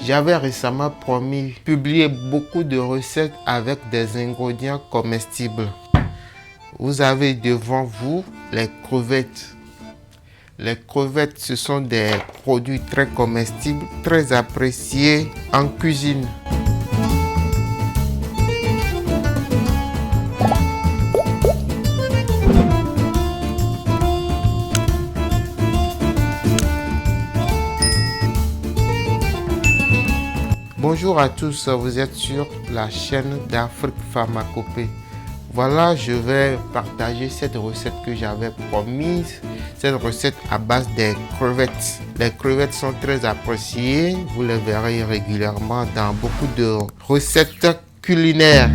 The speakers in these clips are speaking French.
J'avais récemment promis publier beaucoup de recettes avec des ingrédients comestibles. Vous avez devant vous les crevettes. Les crevettes, ce sont des produits très comestibles, très appréciés en cuisine. Bonjour à tous, vous êtes sur la chaîne d'Afrique Pharmacopée. Voilà, je vais partager cette recette que j'avais promise. Cette recette à base des crevettes. Les crevettes sont très appréciées. Vous les verrez régulièrement dans beaucoup de recettes culinaires.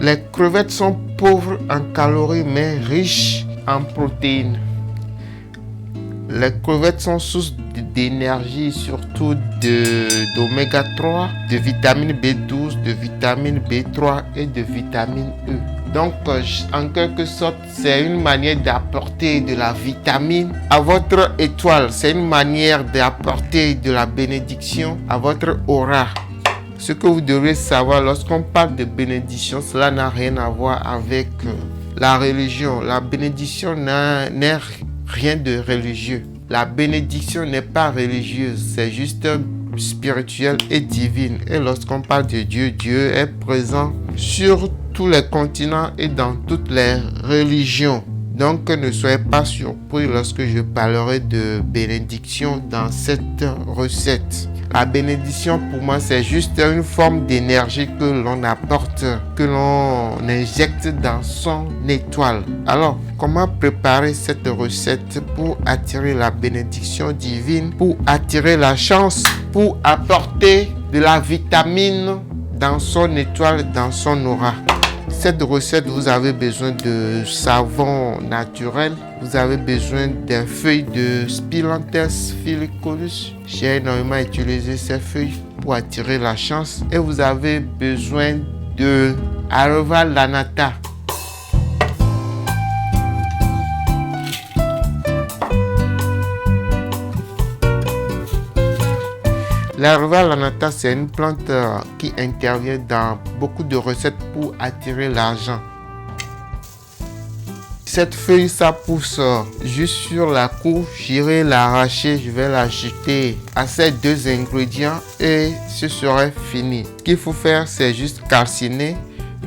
Les crevettes sont pauvres en calories mais riches en protéines. Les crevettes sont source d'énergie, surtout d'oméga 3, de vitamine B12, de vitamine B3 et de vitamine E. Donc, en quelque sorte, c'est une manière d'apporter de la vitamine à votre étoile. C'est une manière d'apporter de la bénédiction à votre aura. Ce que vous devez savoir, lorsqu'on parle de bénédiction, cela n'a rien à voir avec la religion. La bénédiction n'est rien de religieux. La bénédiction n'est pas religieuse, c'est juste spirituel et divine. Et lorsqu'on parle de Dieu, Dieu est présent sur tous les continents et dans toutes les religions. Donc ne soyez pas surpris lorsque je parlerai de bénédiction dans cette recette. La bénédiction pour moi c'est juste une forme d'énergie que l'on apporte, que l'on injecte dans son étoile. Alors comment préparer cette recette pour attirer la bénédiction divine, pour attirer la chance, pour apporter de la vitamine dans son étoile, dans son aura? Cette recette, vous avez besoin de savon naturel. Vous avez besoin des feuilles de Spilanthes filicolus. J'ai énormément utilisé ces feuilles pour attirer la chance. Et vous avez besoin de Areva lanata. L'Areva lanata, c'est une plante qui intervient dans beaucoup de recettes pour attirer l'argent. Cette feuille, ça pousse juste sur la couve. J'irai l'arracher, je vais la jeter à ces deux ingrédients et ce serait fini. Ce qu'il faut faire, c'est juste calciner.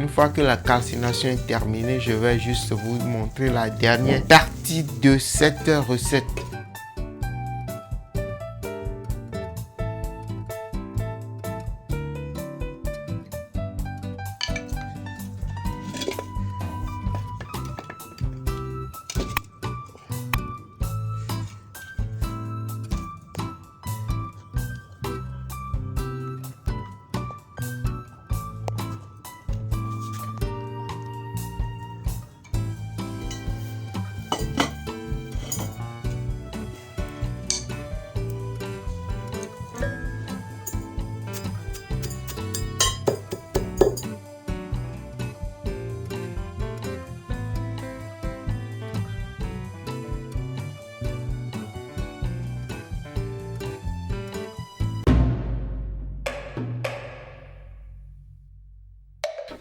Une fois que la calcination est terminée, je vais juste vous montrer la dernière partie de cette recette.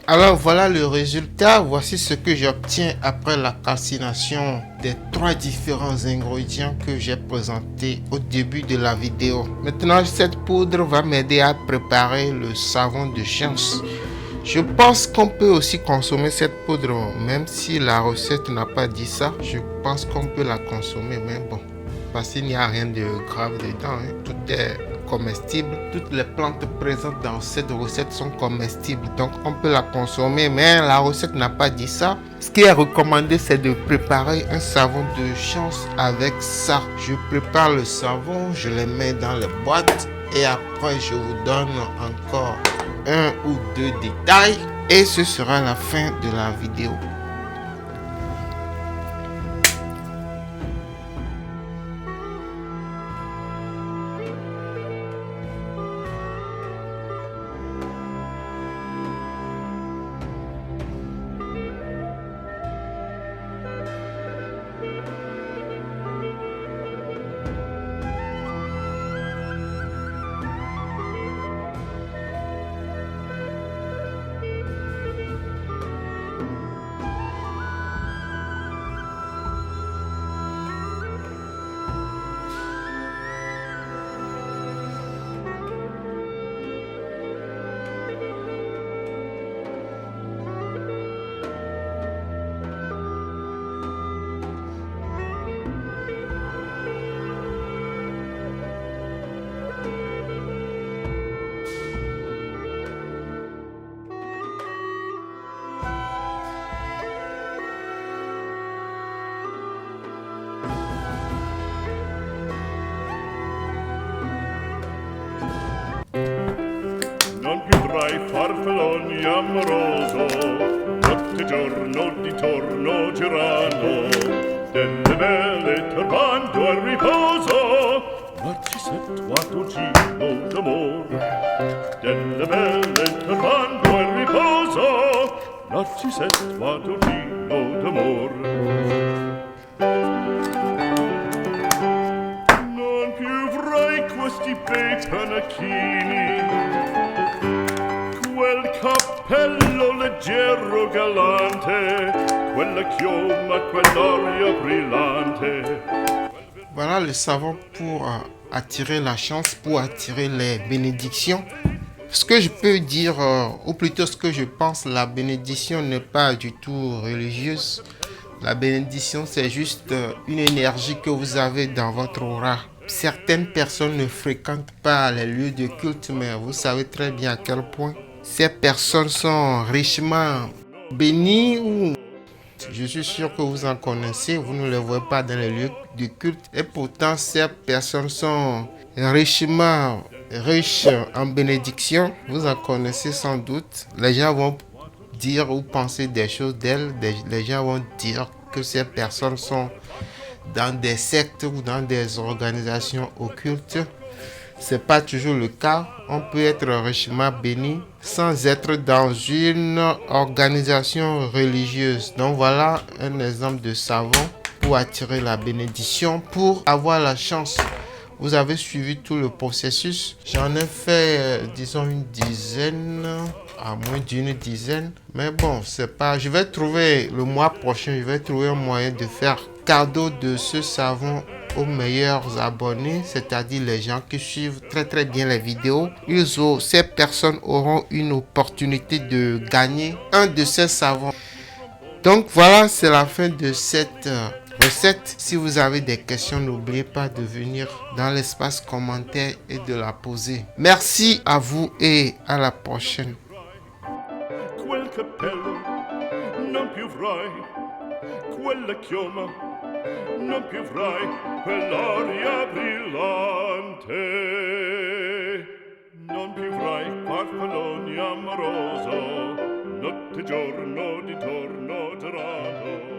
Alors voilà le résultat, voici ce que j'obtiens après la calcination des trois différents ingrédients que j'ai présentés au début de la vidéo. Maintenant cette poudre va m'aider à préparer le savon de chance. Je pense qu'on peut aussi consommer cette poudre, même si la recette n'a pas dit ça. Je pense qu'on peut la consommer, mais bon, parce qu'il n'y a rien de grave dedans, hein. Tout est comestible. Toutes les plantes présentes dans cette recette sont comestibles, donc on peut la consommer, mais la recette n'a pas dit ça. Ce qui est recommandé, c'est de préparer un savon de chance avec ça. Je prépare le savon, je le mets dans les boîtes et après je vous donne encore un ou deux détails et ce sera la fin de la vidéo. farfalloni amoroso, notte e giorno di torno girano, delle belle turbando al riposo, Narcisetto giro d'amor, delle belle turbando al riposo, Narcisetto giro d'amor. Non più avrai questi bei panacchini, quel cappello leggero galante, quella chioma, quell'aria brillante. Voilà le savon pour attirer la chance, pour attirer les bénédictions. Ce que je peux dire, ou plutôt ce que je pense, la bénédiction n'est pas du tout religieuse. La bénédiction, c'est juste une énergie que vous avez dans votre aura. Certaines personnes ne fréquentent pas les lieux de culte, mais vous savez très bien à quel point ces personnes sont richement bénies ou je suis sûr que vous en connaissez, vous ne les voyez pas dans les lieux de culte. Et pourtant, ces personnes sont richement riches en bénédictions. Vous en connaissez sans doute. Les gens vont dire ou penser des choses d'elles. Les gens vont dire que ces personnes sont dans des sectes ou dans des organisations occultes. C'est pas toujours le cas. On peut être richement béni sans être dans une organisation religieuse. Donc voilà un exemple de savon pour attirer la bénédiction, pour avoir la chance. Vous avez suivi tout le processus. J'en ai fait, disons, une dizaine, à moins d'une dizaine. Mais bon, c'est pas... Je vais trouver, le mois prochain, je vais trouver un moyen de faire cadeau de ce savon aux meilleurs abonnés, c'est-à-dire les gens qui suivent très bien les vidéos. Ces personnes auront une opportunité de gagner un de ces savons. Donc voilà, c'est la fin de cette recette. Si vous avez des questions, n'oubliez pas de venir dans l'espace commentaire et de la poser. Merci à vous et à la prochaine. Quel cappello non più avrai, quella chioma non più avrai, quell'aria brillante non più avrai, farfalloni amoroso, notte e giorno di torno girato.